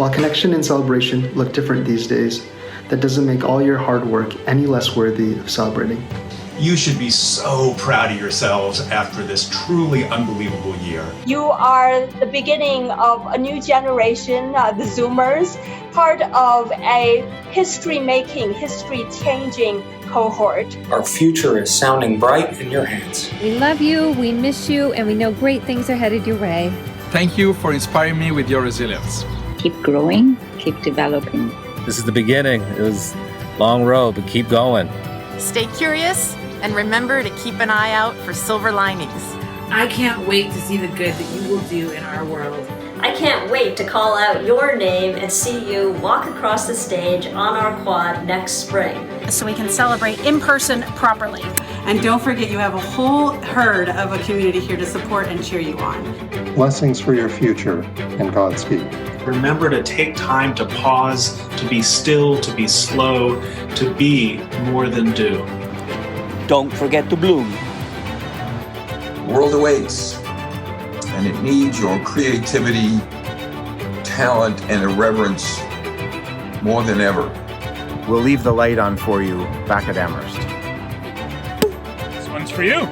While connection and celebration look different these days, that doesn't make all your hard work any less worthy of celebrating. You should be so proud of yourselves after this truly unbelievable year. You are the beginning of a new generation, the Zoomers, part of a history-making, history-changing cohort. Our future is sounding bright in your hands. We love you, we miss you, and we know great things are headed your way. Thank you for inspiring me with your resilience. Keep growing, keep developing. This is the beginning. It was a long road, but keep going. Stay curious and remember to keep an eye out for silver linings. I can't wait to see the good that you will do in our world. I can't wait to call out your name and see you walk across the stage on our quad next spring. So we can celebrate in person properly. And don't forget, you have a whole herd of a community here to support and cheer you on. Blessings for your future and Godspeed. Remember to take time to pause, to be still, to be slow, to be more than do. Don't forget to bloom. The world awaits, and it needs your creativity, talent, and irreverence more than ever. We'll leave the light on for you back at Amherst. This one's for you.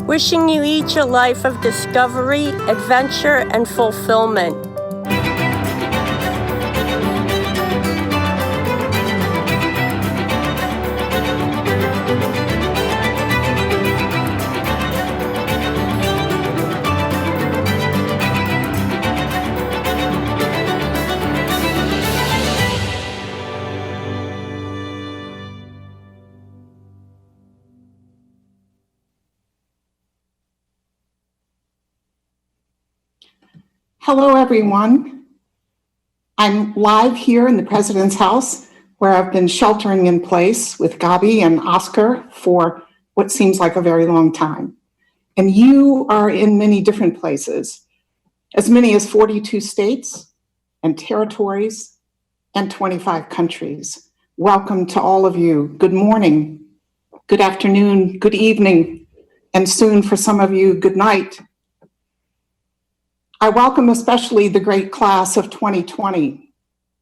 Wishing you each a life of discovery, adventure, and fulfillment. Hello, everyone. I'm live here in the President's House, where I've been sheltering in place with Gabi and Oscar for what seems like a very long time. And you are in many different places, as many as 42 states and territories and 25 countries. Welcome to all of you. Good morning, good afternoon, good evening, and soon for some of you, good night. I welcome especially the great class of 2020,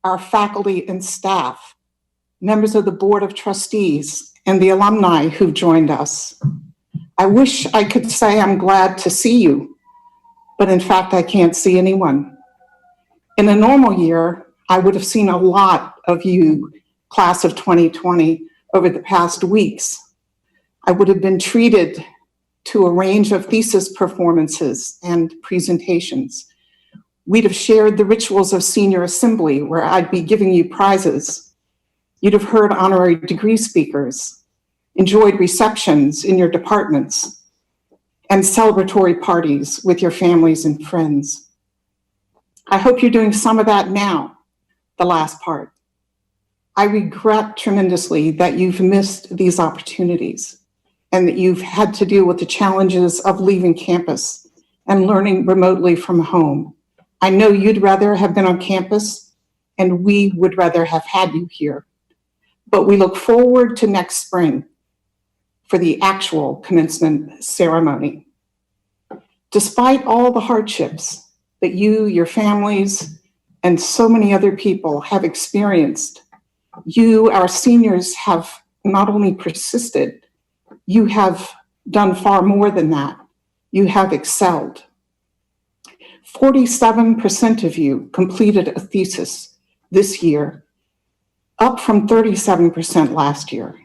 our faculty and staff, members of the Board of Trustees, and the alumni who've joined us. I wish I could say I'm glad to see you, but in fact, I can't see anyone. In a normal year, I would have seen a lot of you, class of 2020, over the past weeks. I would have been treated to a range of thesis performances and presentations. We'd have shared the rituals of senior assembly where I'd be giving you prizes. You'd have heard honorary degree speakers, enjoyed receptions in your departments, and celebratory parties with your families and friends. I hope you're doing some of that now, the last part. I regret tremendously that you've missed these opportunities and that you've had to deal with the challenges of leaving campus and learning remotely from home. I know you'd rather have been on campus, and we would rather have had you here. But we look forward to next spring for the actual commencement ceremony. Despite all the hardships that you, your families, and so many other people have experienced, you, our seniors, have not only persisted, you have done far more than that. You have excelled. 47% of you completed a thesis this year, up from 37% last year.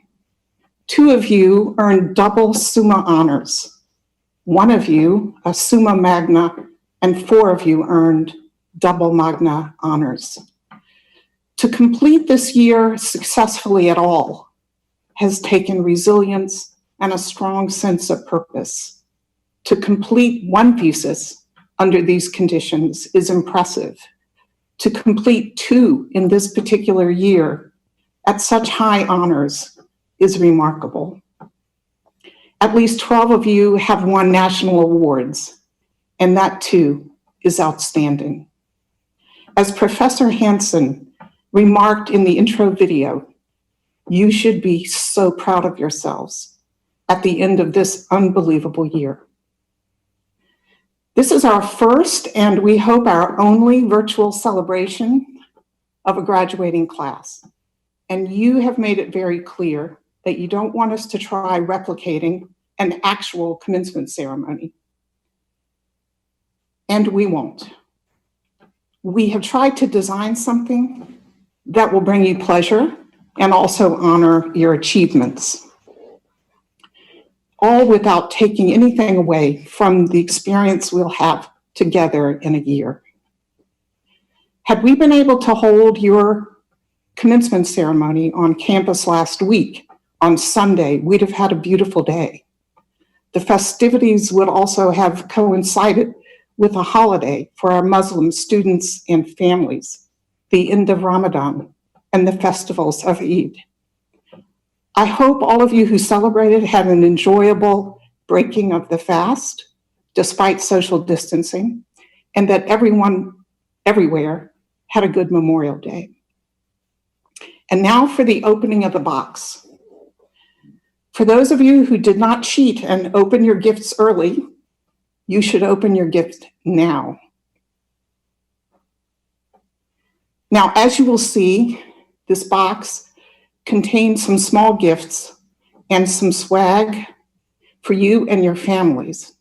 2 of you earned double Summa honors. 1 of you, a Summa Magna, and 4 of you earned double Magna honors. To complete this year successfully at all has taken resilience and a strong sense of purpose. To complete 1 thesis under these conditions is impressive. To complete 2 in this particular year at such high honors is remarkable. At least 12 of you have won national awards, and that too is outstanding. As Professor Hansen remarked in the intro video, you should be so proud of yourselves at the end of this unbelievable year. This is our first, and we hope our only, virtual celebration of a graduating class. And you have made it very clear that you don't want us to try replicating an actual commencement ceremony. And we won't. We have tried to design something that will bring you pleasure and also honor your achievements, all without taking anything away from the experience we'll have together in a year. Had we been able to hold your commencement ceremony on campus last week on Sunday, we'd have had a beautiful day. The festivities would also have coincided with a holiday for our Muslim students and families, the end of Ramadan and the festivals of Eid. I hope all of you who celebrated had an enjoyable breaking of the fast, despite social distancing, and that everyone, everywhere, had a good Memorial Day. And now for the opening of the box. For those of you who did not cheat and open your gifts early, you should open your gift now. Now, as you will see, this box contains some small gifts and some swag for you and your families,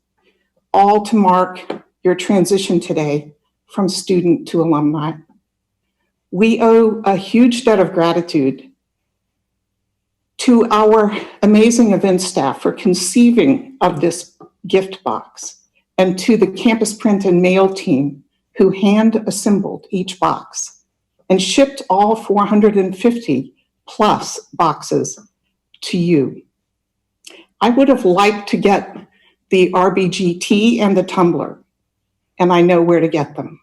all to mark your transition today from student to alumni. We owe a huge debt of gratitude to our amazing event staff for conceiving of this gift box, and to the campus print and mail team who hand assembled each box and shipped all 450 plus boxes to you. I would have liked to get the RBG tea and the tumbler, and I know where to get them.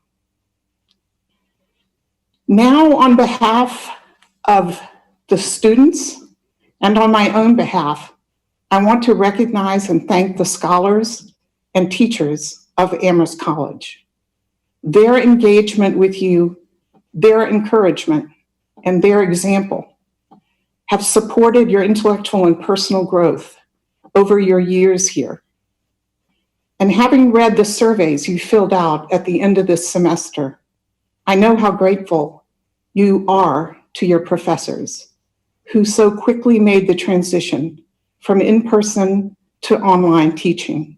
Now, on behalf of the students and on my own behalf, I want to recognize and thank the scholars and teachers of Amherst College. Their engagement with you, their encouragement, and their example have supported your intellectual and personal growth over your years here. And having read the surveys you filled out at the end of this semester, I know how grateful you are to your professors who so quickly made the transition from in-person to online teaching.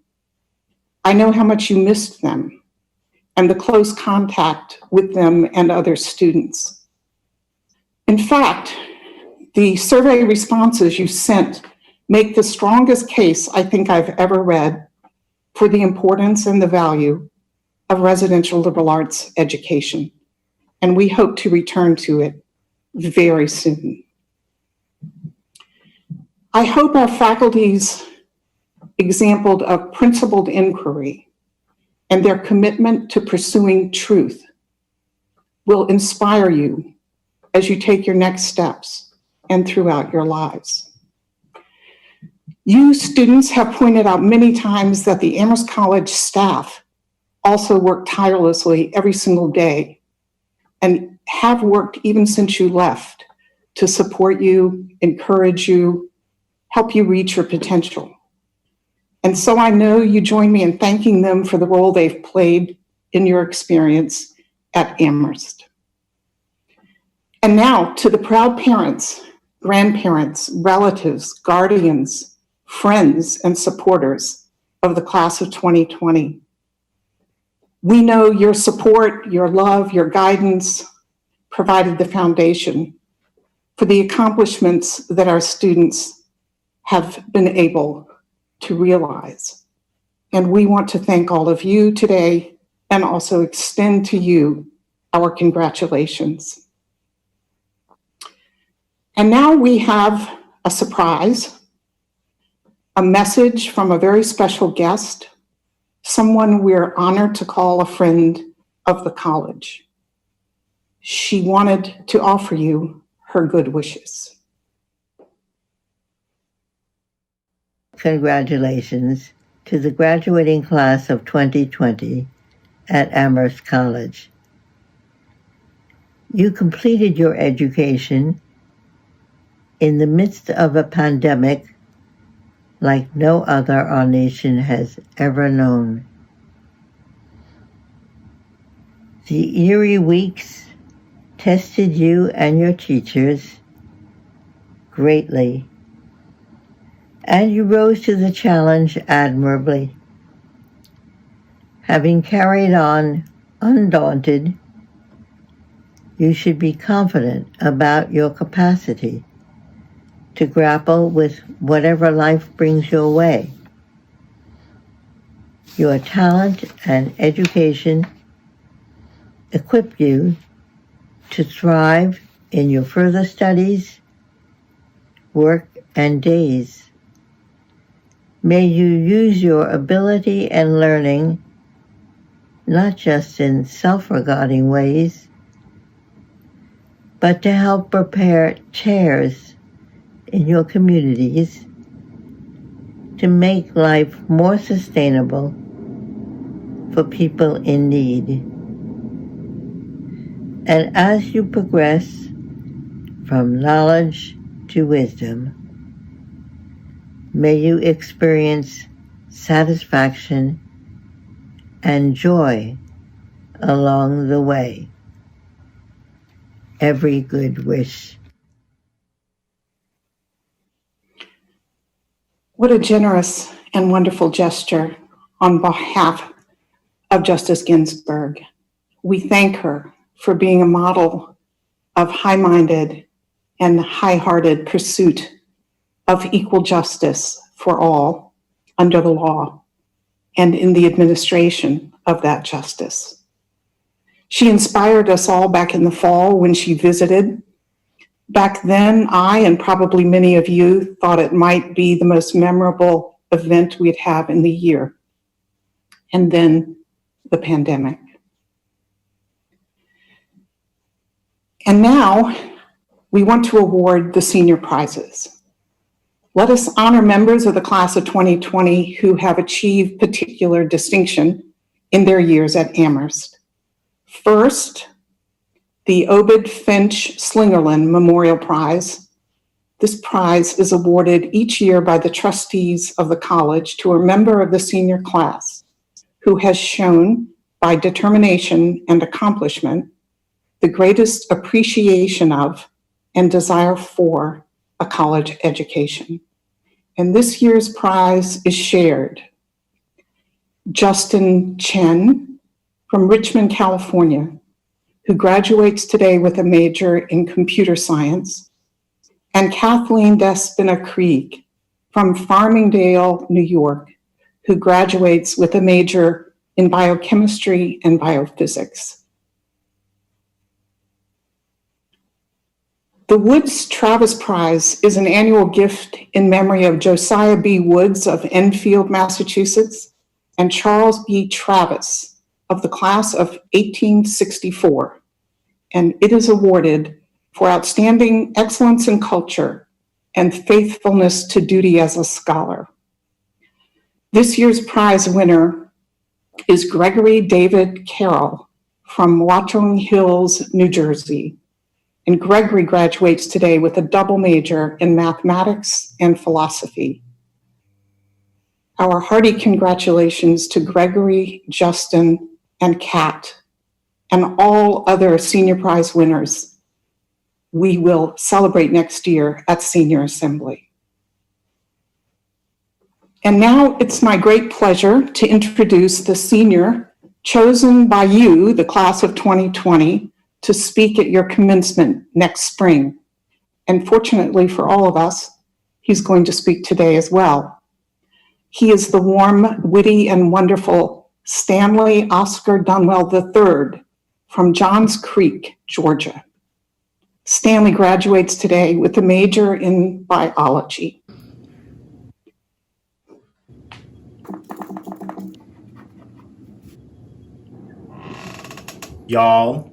I know how much you missed them and the close contact with them and other students. In fact, the survey responses you sent make the strongest case I think I've ever read for the importance and the value of residential liberal arts education, and we hope to return to it very soon. I hope our faculty's example of principled inquiry and their commitment to pursuing truth will inspire you as you take your next steps and throughout your lives. You students have pointed out many times that the Amherst College staff also work tirelessly every single day and have worked even since you left to support you, encourage you, help you reach your potential. And so I know you join me in thanking them for the role they've played in your experience at Amherst. And now to the proud parents, grandparents, relatives, guardians, friends, and supporters of the class of 2020. We know your support, your love, your guidance provided the foundation for the accomplishments that our students have been able to realize. And we want to thank all of you today and also extend to you our congratulations. And now we have a surprise, a message from a very special guest, someone we're honored to call a friend of the college. She wanted to offer you her good wishes. Congratulations to the graduating class of 2020 at Amherst College. You completed your education in the midst of a pandemic like no other our nation has ever known. The eerie weeks tested you and your teachers greatly, and you rose to the challenge admirably. Having carried on undaunted, you should be confident about your capacity to grapple with whatever life brings your way. Your talent and education equip you to thrive in your further studies, work, and days. May you use your ability and learning not just in self-regarding ways, but to help prepare chairs in your communities to make life more sustainable for people in need. And as you progress from knowledge to wisdom, may you experience satisfaction and joy along the way. Every good wish. What a generous and wonderful gesture on behalf of Justice Ginsburg. We thank her for being a model of high-minded and high-hearted pursuit of equal justice for all under the law and in the administration of that justice. She inspired us all back in the fall when she visited. Back then, I and probably many of you thought it might be the most memorable event we'd have in the year. And then the pandemic. And now we want to award the senior prizes. Let us honor members of the class of 2020 who have achieved particular distinction in their years at Amherst. First, the Obed Finch Slingerland Memorial Prize. This prize is awarded each year by the trustees of the college to a member of the senior class who has shown by determination and accomplishment the greatest appreciation of and desire for a college education. And this year's prize is shared. Justin Chen from Richmond, California, who graduates today with a major in computer science, and Kathleen Despina Krieg from Farmingdale, New York, who graduates with a major in biochemistry and biophysics. The Woods Travis Prize is an annual gift in memory of Josiah B. Woods of Enfield, Massachusetts, and Charles B. Travis of the class of 1864. And it is awarded for outstanding excellence in culture and faithfulness to duty as a scholar. This year's prize winner is Gregory David Carroll from Watling Hills, New Jersey. And Gregory graduates today with a double major in mathematics and philosophy. Our hearty congratulations to Gregory, Justin, and Kat, and all other senior prize winners we will celebrate next year at Senior Assembly. And now it's my great pleasure to introduce the senior chosen by you, the class of 2020, to speak at your commencement next spring. And fortunately for all of us, he's going to speak today as well. He is the warm, witty, and wonderful Stanley Oscar Dunwell III from Johns Creek, Georgia. Stanley graduates today with a major in biology. Y'all,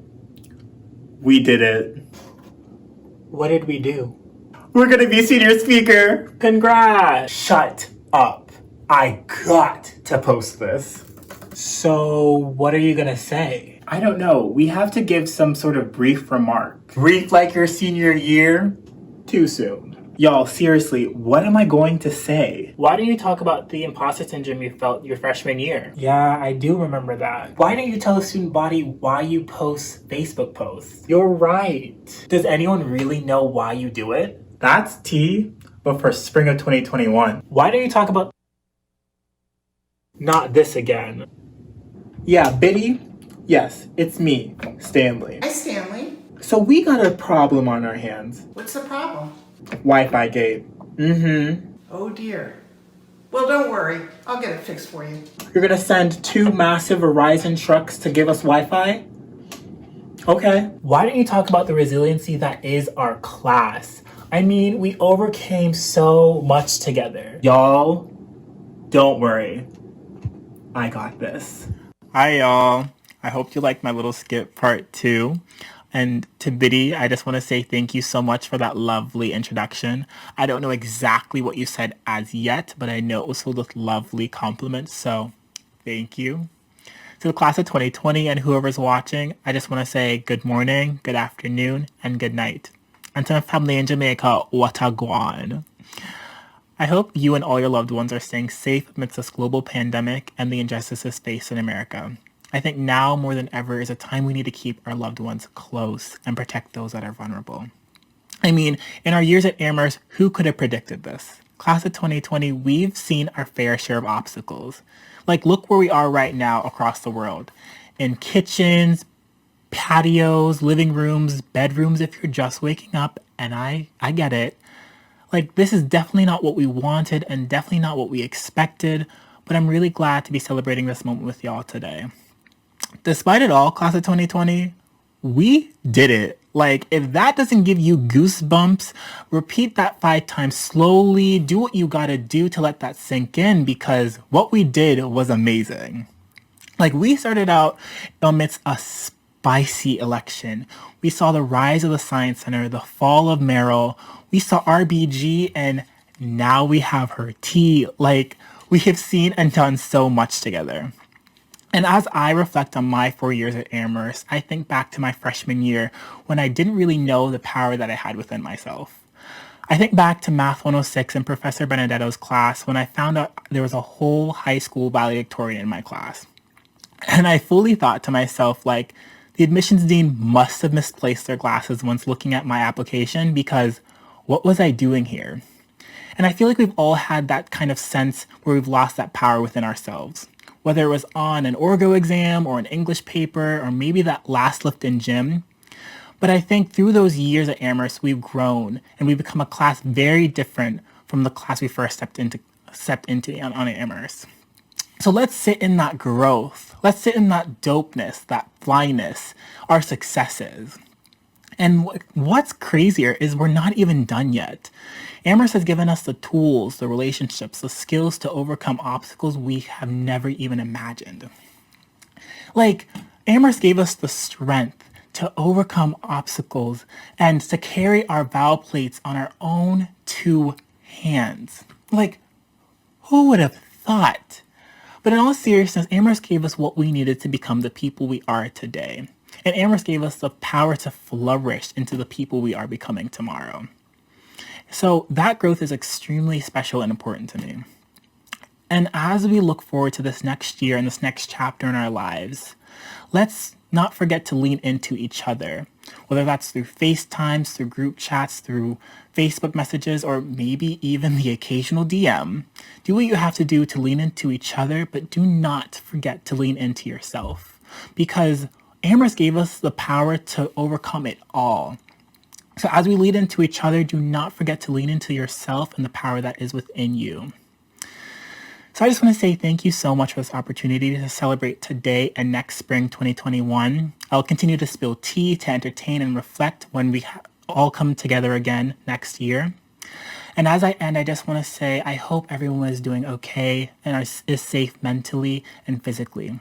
we did it. What did we do? We're gonna be senior speaker. Congrats! Shut up. I got to post this. So, what are you gonna say? I don't know. We have to give some sort of brief remark. Brief like your senior year? Too soon. Y'all, seriously, what am I going to say? Why don't you talk about the imposter syndrome you felt your freshman year? Yeah, I do remember that. Why don't you tell the student body why you post Facebook posts? You're right. Does anyone really know why you do it? That's tea, but for spring of 2021. Why don't you talk about... Not this again. Yeah, Biddy? Yes, it's me, Stanley. Hi, Stanley. So we got a problem on our hands. What's the problem? Wi-Fi gate. Oh dear. Well, don't worry. I'll get it fixed for you. You're gonna send 2 massive Verizon trucks to give us Wi-Fi? Okay. Why don't you talk about the resiliency that is our class? I mean, we overcame so much together. Y'all, don't worry. I got this. Hi, y'all. I hope you liked my little skit part 2. And to Biddy, I just want to say thank you so much for that lovely introduction. I don't know exactly what you said as yet, but I know it was filled with lovely compliments, so thank you. To the class of 2020 and whoever's watching, I just want to say good morning, good afternoon, and good night. And to my family in Jamaica, watagwan. I hope you and all your loved ones are staying safe amidst this global pandemic and the injustices faced in America. I think now more than ever is a time we need to keep our loved ones close and protect those that are vulnerable. I mean, in our years at Amherst, who could have predicted this? Class of 2020, we've seen our fair share of obstacles. Like, look where we are right now across the world. In kitchens, patios, living rooms, bedrooms if you're just waking up, and I get it. Like, this is definitely not what we wanted and definitely not what we expected, but I'm really glad to be celebrating this moment with y'all today. Despite it all, class of 2020, we did it. Like, if that doesn't give you goosebumps, repeat that 5 times slowly. Do what you gotta do to let that sink in, because what we did was amazing. Like, we started out amidst a spicy election. We saw the rise of the Science Center, the fall of Merrill. We saw RBG, and now we have her tea. Like, we have seen and done so much together. And as I reflect on my 4 years at Amherst, I think back to my freshman year when I didn't really know the power that I had within myself. I think back to Math 106 in Professor Benedetto's class when I found out there was a whole high school valedictorian in my class. And I fully thought to myself, like, the admissions dean must have misplaced their glasses once looking at my application, because what was I doing here? And I feel like we've all had that kind of sense where we've lost that power within ourselves. Whether it was on an orgo exam or an English paper or maybe that last lift in gym. But I think through those years at Amherst, we've grown and we've become a class very different from the class we first stepped into on Amherst. So let's sit in that growth. Let's sit in that dopeness, that flyness, our successes. And what's crazier is we're not even done yet. Amherst has given us the tools, the relationships, the skills to overcome obstacles we have never even imagined. Like, Amherst gave us the strength to overcome obstacles and to carry our vowel plates on our own 2 hands. Like, who would have thought? But in all seriousness, Amherst gave us what we needed to become the people we are today. And Amherst gave us the power to flourish into the people we are becoming tomorrow. So that growth is extremely special and important to me. And as we look forward to this next year and this next chapter in our lives, let's not forget to lean into each other, whether that's through FaceTimes, through group chats, through Facebook messages, or maybe even the occasional DM. Do what you have to do to lean into each other, but do not forget to lean into yourself, because Amherst gave us the power to overcome it all. So as we lean into each other, do not forget to lean into yourself and the power that is within you. So I just want to say thank you so much for this opportunity to celebrate today and next spring 2021. I'll continue to spill tea, to entertain and reflect when we all come together again next year. And as I end, I just want to say I hope everyone is doing okay and is safe mentally and physically.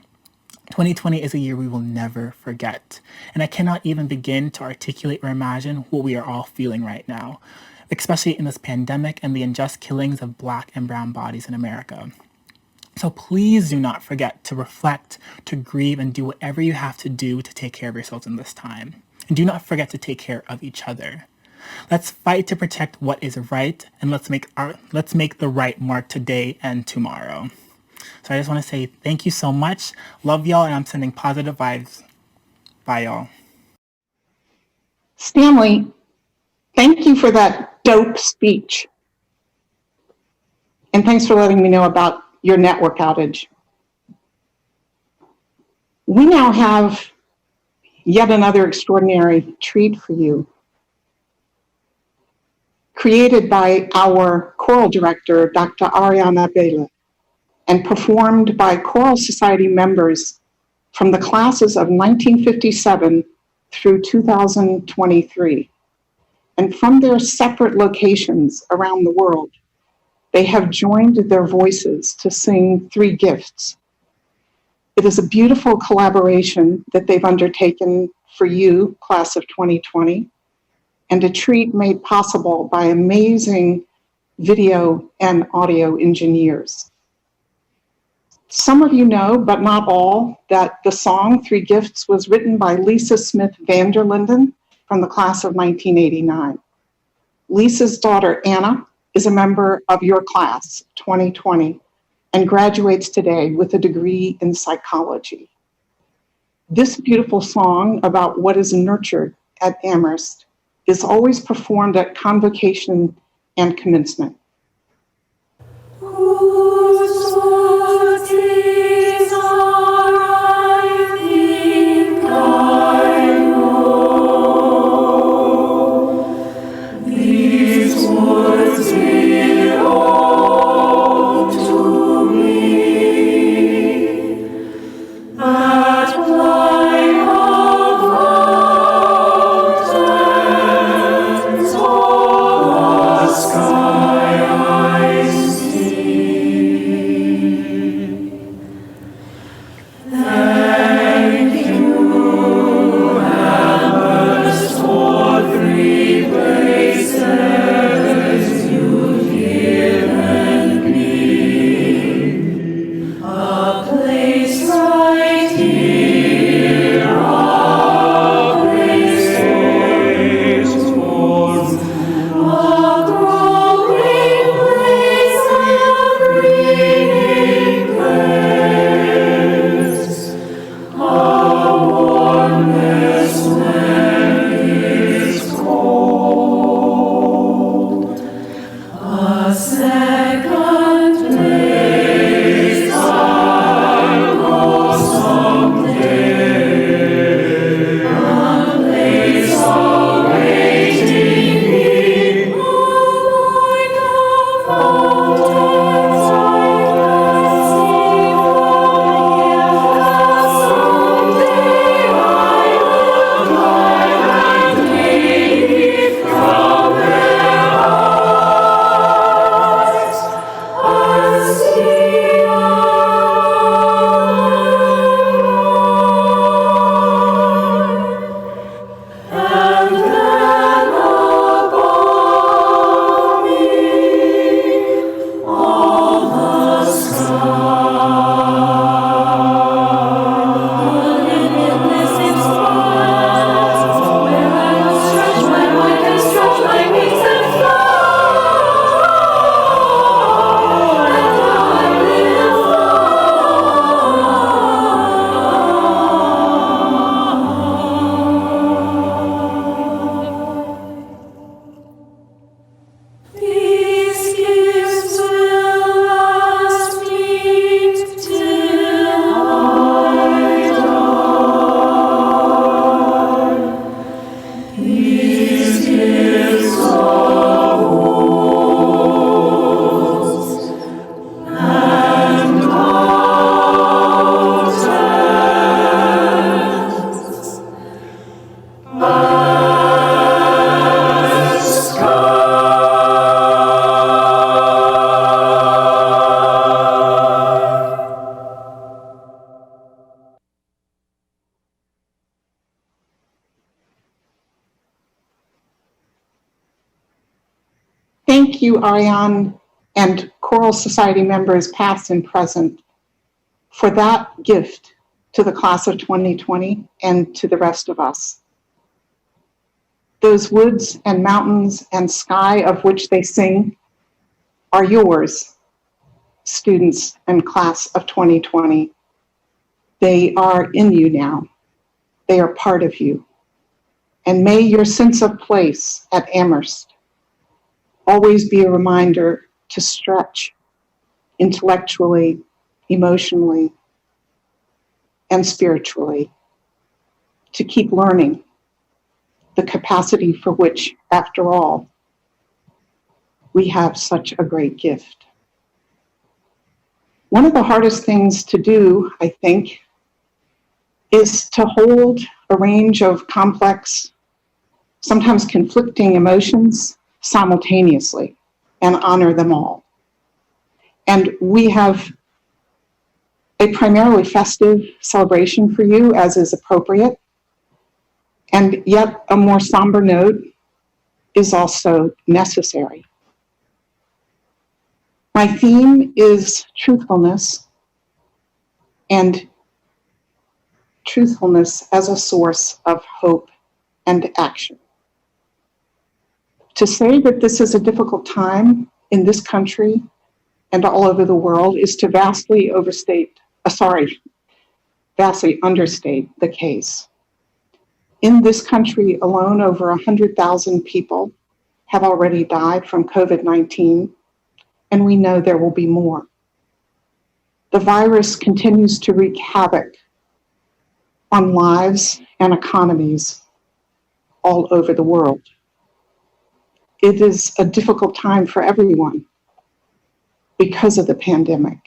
2020 is a year we will never forget, and I cannot even begin to articulate or imagine what we are all feeling right now, especially in this pandemic and the unjust killings of Black and brown bodies in America. So please do not forget to reflect, to grieve, and do whatever you have to do to take care of yourselves in this time. And do not forget to take care of each other. Let's fight to protect what is right, and let's make the right mark today and tomorrow. So I just want to say thank you so much. Love y'all, and I'm sending positive vibes. Bye, y'all. Stanley, thank you for that dope speech. And thanks for letting me know about your network outage. We now have yet another extraordinary treat for you. Created by our choral director, Dr. Ariana Bela, and performed by Choral Society members from the classes of 1957 through 2023. And from their separate locations around the world, they have joined their voices to sing Three Gifts. It is a beautiful collaboration that they've undertaken for you, class of 2020, and a treat made possible by amazing video and audio engineers. Some of you know, but not all, that the song Three Gifts was written by Lisa Smith Vanderlinden from the class of 1989. Lisa's daughter, Anna, is a member of your class, 2020, and graduates today with a degree in psychology. This beautiful song about what is nurtured at Amherst is always performed at convocation and commencement. Thank you, Ariane, and Choral Society members past and present for that gift to the class of 2020 and to the rest of us. Those woods and mountains and sky of which they sing are yours, students and class of 2020. They are in you now. They are part of you. And may your sense of place at Amherst always be a reminder to stretch intellectually, emotionally, and spiritually, to keep learning, the capacity for which, after all, we have such a great gift. One of the hardest things to do, I think, is to hold a range of complex, sometimes conflicting emotions simultaneously and honor them all. And we have a primarily festive celebration for you, as is appropriate, and yet a more somber note is also necessary. My theme is truthfulness, and truthfulness as a source of hope and action. To say that this is a difficult time in this country and all over the world is to vastly understate the case. In this country alone, over 100,000 people have already died from COVID-19, and we know there will be more. The virus continues to wreak havoc on lives and economies all over the world. It is a difficult time for everyone because of the pandemic,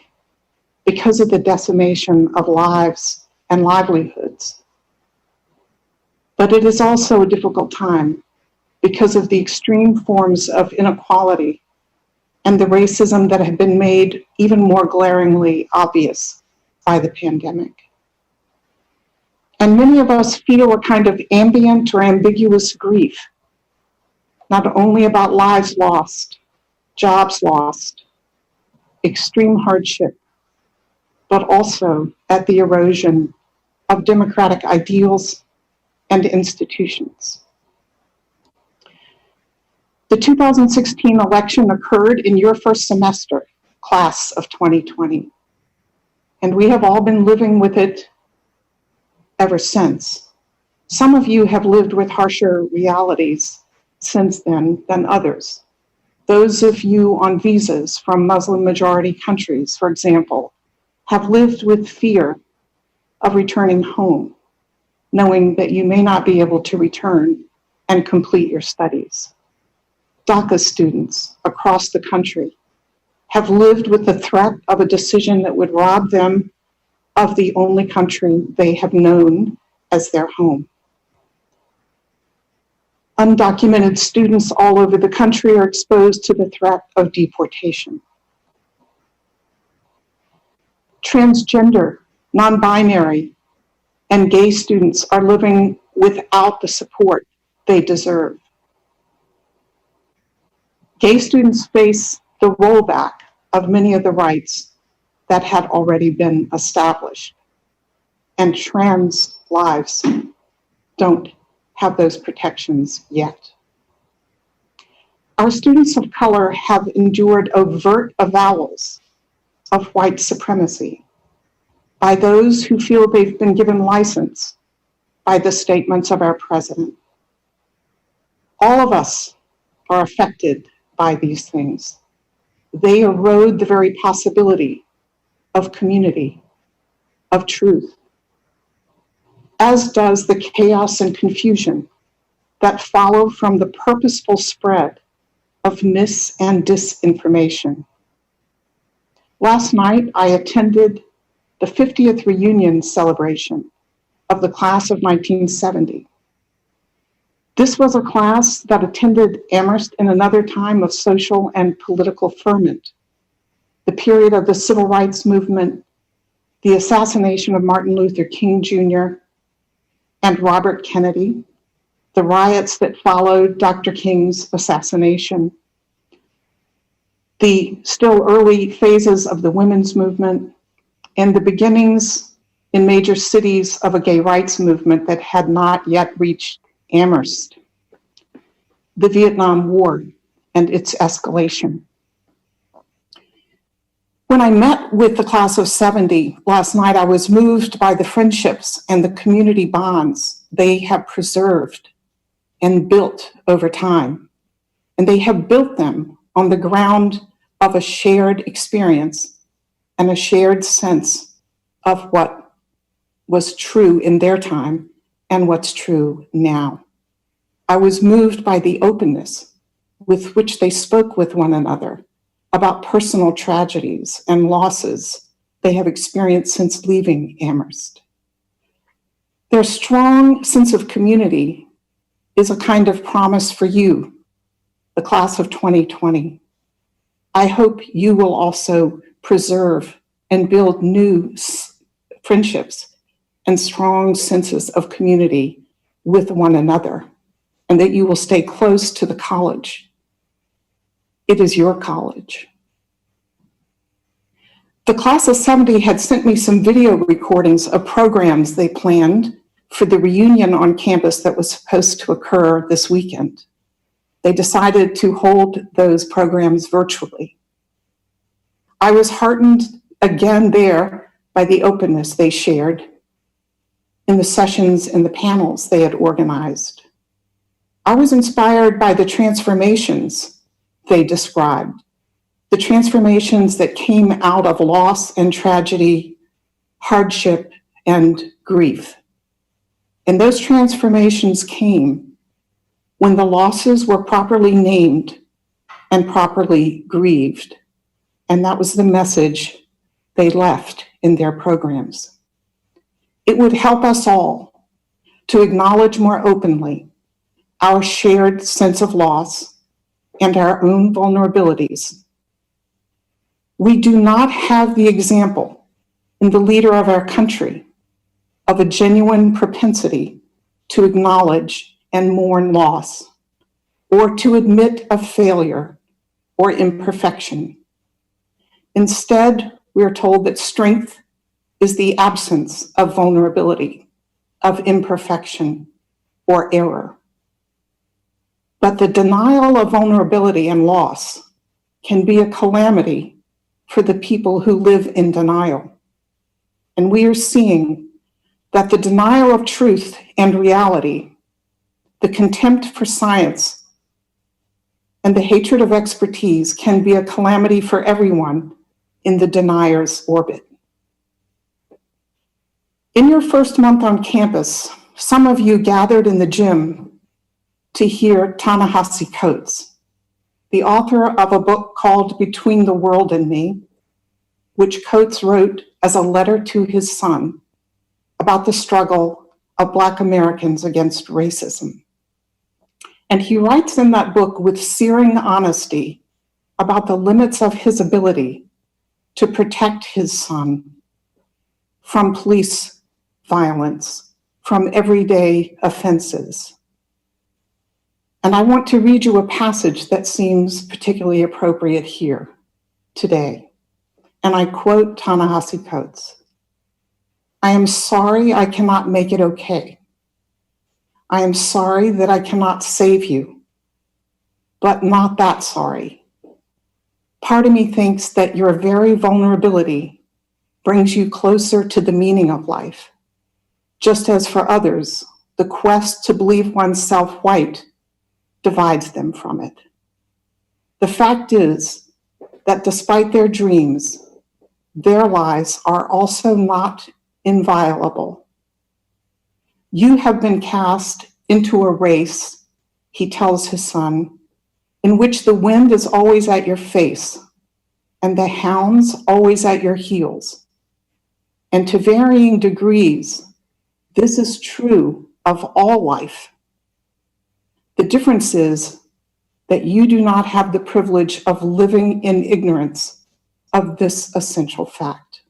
because of the decimation of lives and livelihoods. But it is also a difficult time because of the extreme forms of inequality and the racism that have been made even more glaringly obvious by the pandemic. And many of us feel a kind of ambient or ambiguous grief, not only about lives lost, jobs lost, extreme hardship, but also at the erosion of democratic ideals and institutions. The 2016 election occurred in your first semester, class of 2020, and we have all been living with it ever since. Some of you have lived with harsher realities since then than others. Those of you on visas from Muslim-majority countries, for example, have lived with fear of returning home, knowing that you may not be able to return and complete your studies. DACA students across the country have lived with the threat of a decision that would rob them of the only country they have known as their home. Undocumented students all over the country are exposed to the threat of deportation. Transgender, non-binary, and gay students are living without the support they deserve. Gay students face the rollback of many of the rights that had already been established, and trans lives don't have those protections yet. Our students of color have endured overt avowals of white supremacy by those who feel they've been given license by the statements of our president. All of us are affected by these things. They erode the very possibility of community, of truth, as does the chaos and confusion that follow from the purposeful spread of mis- and disinformation. Last night, I attended the 50th reunion celebration of the class of 1970. This was a class that attended Amherst in another time of social and political ferment, the period of the civil rights movement, the assassination of Martin Luther King Jr. and Robert Kennedy, the riots that followed Dr. King's assassination, the still early phases of the women's movement, and the beginnings in major cities of a gay rights movement that had not yet reached Amherst, the Vietnam War and its escalation. When I met with the class of 70 last night, I was moved by the friendships and the community bonds they have preserved and built over time. And they have built them on the ground of a shared experience and a shared sense of what was true in their time and what's true now. I was moved by the openness with which they spoke with one another about personal tragedies and losses they have experienced since leaving Amherst. Their strong sense of community is a kind of promise for you, the class of 2020. I hope you will also preserve and build new friendships and strong senses of community with one another, and that you will stay close to the college. It is your college. The class of 70 had sent me some video recordings of programs they planned for the reunion on campus that was supposed to occur this weekend. They decided to hold those programs virtually. I was heartened again there by the openness they shared in the sessions and the panels they had organized. I was inspired by the transformations they described, the transformations that came out of loss and tragedy, hardship and grief. And those transformations came when the losses were properly named and properly grieved. And that was the message they left in their programs. It would help us all to acknowledge more openly our shared sense of loss and our own vulnerabilities. We do not have the example in the leader of our country of a genuine propensity to acknowledge and mourn loss, or to admit a failure or imperfection. Instead, we are told that strength is the absence of vulnerability, of imperfection, or error. But the denial of vulnerability and loss can be a calamity for the people who live in denial. And we are seeing that the denial of truth and reality, the contempt for science, and the hatred of expertise can be a calamity for everyone in the denier's orbit. In your first month on campus, some of you gathered in the gym to hear Ta-Nehisi Coates, the author of a book called Between the World and Me, which Coates wrote as a letter to his son about the struggle of Black Americans against racism. And he writes in that book with searing honesty about the limits of his ability to protect his son from police violence, from everyday offenses. And I want to read you a passage that seems particularly appropriate here today. And I quote Ta-Nehisi Coates, "I am sorry I cannot make it okay. I am sorry that I cannot save you, but not that sorry. Part of me thinks that your very vulnerability brings you closer to the meaning of life, just as for others, the quest to believe oneself white divides them from it. The fact is that despite their dreams, their lives are also not inviolable. You have been cast into a race," he tells his son, "in which the wind is always at your face and the hounds always at your heels. And to varying degrees, this is true of all life. The difference is that you do not have the privilege of living in ignorance of this essential fact."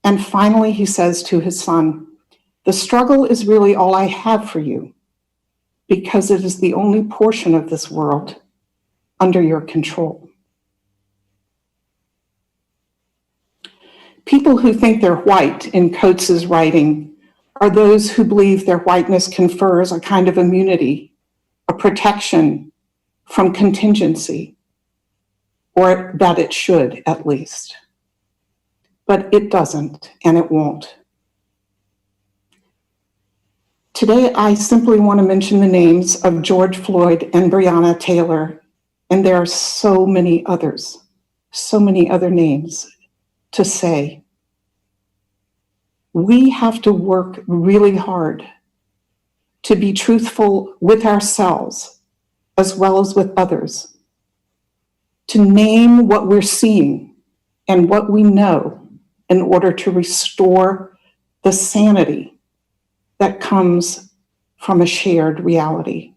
And finally, he says to his son, "The struggle is really all I have for you, because it is the only portion of this world under your control." People who think they're white, in Coates's writing, are those who believe their whiteness confers a kind of immunity, a protection from contingency, or that it should, at least. But it doesn't, and it won't. Today, I simply want to mention the names of George Floyd and Breonna Taylor, and there are so many others, so many other names to say. We have to work really hard to be truthful with ourselves as well as with others, to name what we're seeing and what we know in order to restore the sanity that comes from a shared reality.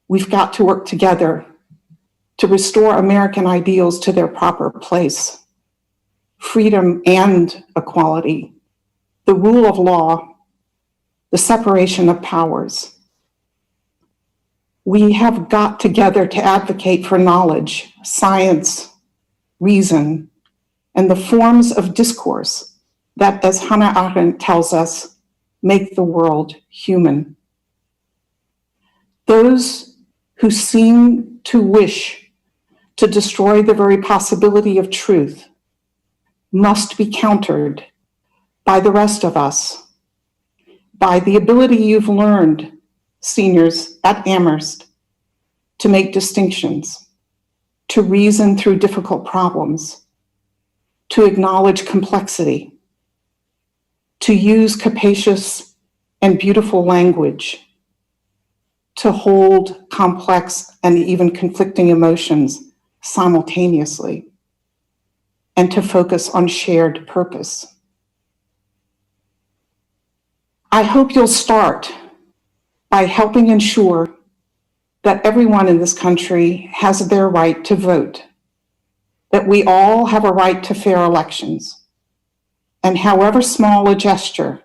We've got to work together to restore American ideals to their proper place. Freedom and equality, the rule of law, the separation of powers. We have got together to advocate for knowledge, science, reason, and the forms of discourse that, as Hannah Arendt tells us, make the world human. Those who seem to wish to destroy the very possibility of truth must be countered by the rest of us, by the ability you've learned, seniors at Amherst, to make distinctions, to reason through difficult problems, to acknowledge complexity, to use capacious and beautiful language, to hold complex and even conflicting emotions simultaneously, and to focus on shared purpose. I hope you'll start by helping ensure that everyone in this country has their right to vote, that we all have a right to fair elections, and however small a gesture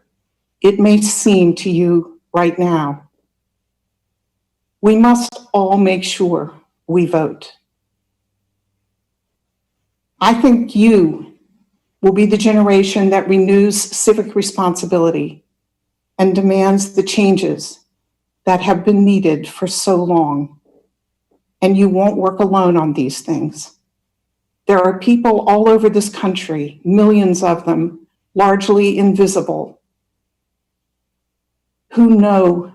it may seem to you right now, we must all make sure we vote. I think you will be the generation that renews civic responsibility and demands the changes that have been needed for so long. And you won't work alone on these things. There are people all over this country, millions of them, largely invisible, who know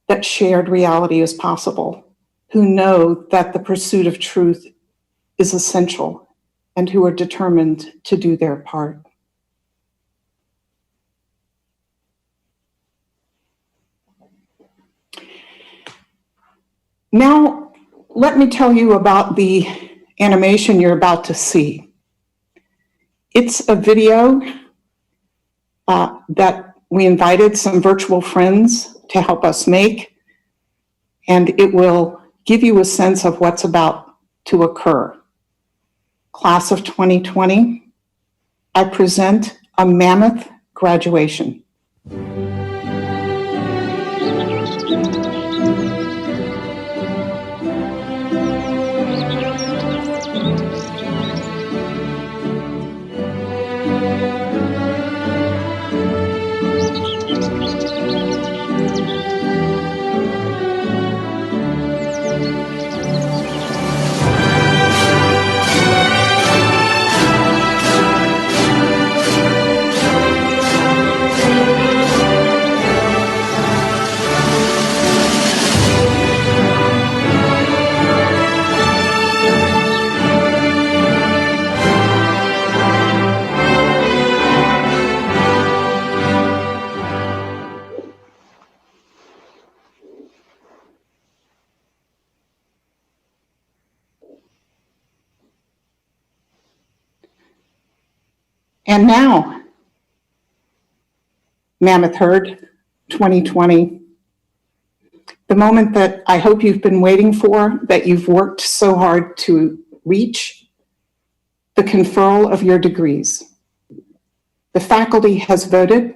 that shared reality is possible, who know that the pursuit of truth is essential, and who are determined to do their part. Now, let me tell you about the animation you're about to see. It's a video that we invited some virtual friends to help us make, and it will give you a sense of what's about to occur. Class of 2020, I present a mammoth graduation. And now, Mammoth Herd 2020, the moment that I hope you've been waiting for, that you've worked so hard to reach, the conferral of your degrees. The faculty has voted,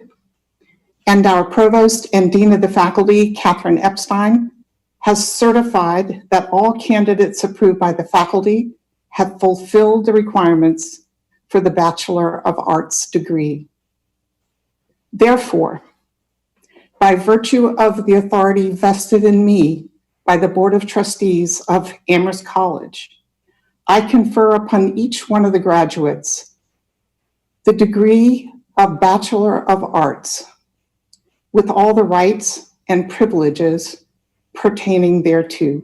and our provost and dean of the faculty, Catherine Epstein, has certified that all candidates approved by the faculty have fulfilled the requirements for the Bachelor of Arts degree. Therefore, by virtue of the authority vested in me by the Board of Trustees of Amherst College, I confer upon each one of the graduates the degree of Bachelor of Arts with all the rights and privileges pertaining thereto.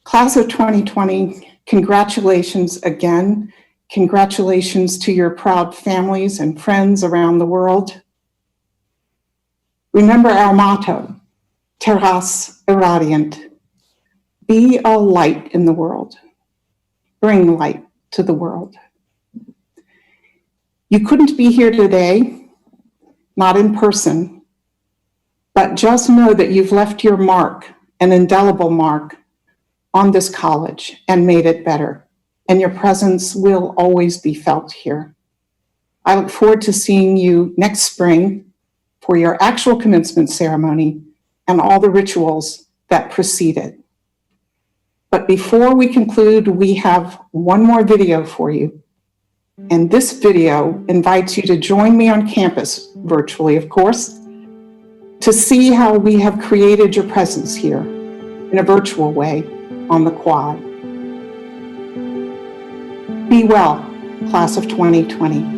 Class of 2020, congratulations again. Congratulations to your proud families and friends around the world. Remember our motto, Terras Irradiant. Be a light in the world. Bring light to the world. You couldn't be here today, not in person, but just know that you've left your mark, an indelible mark, on this college and made it better, and your presence will always be felt here. I look forward to seeing you next spring for your actual commencement ceremony and all the rituals that precede it. But before we conclude, we have one more video for you. And this video invites you to join me on campus, virtually of course, to see how we have created your presence here in a virtual way on the quad. Be well, class of 2020.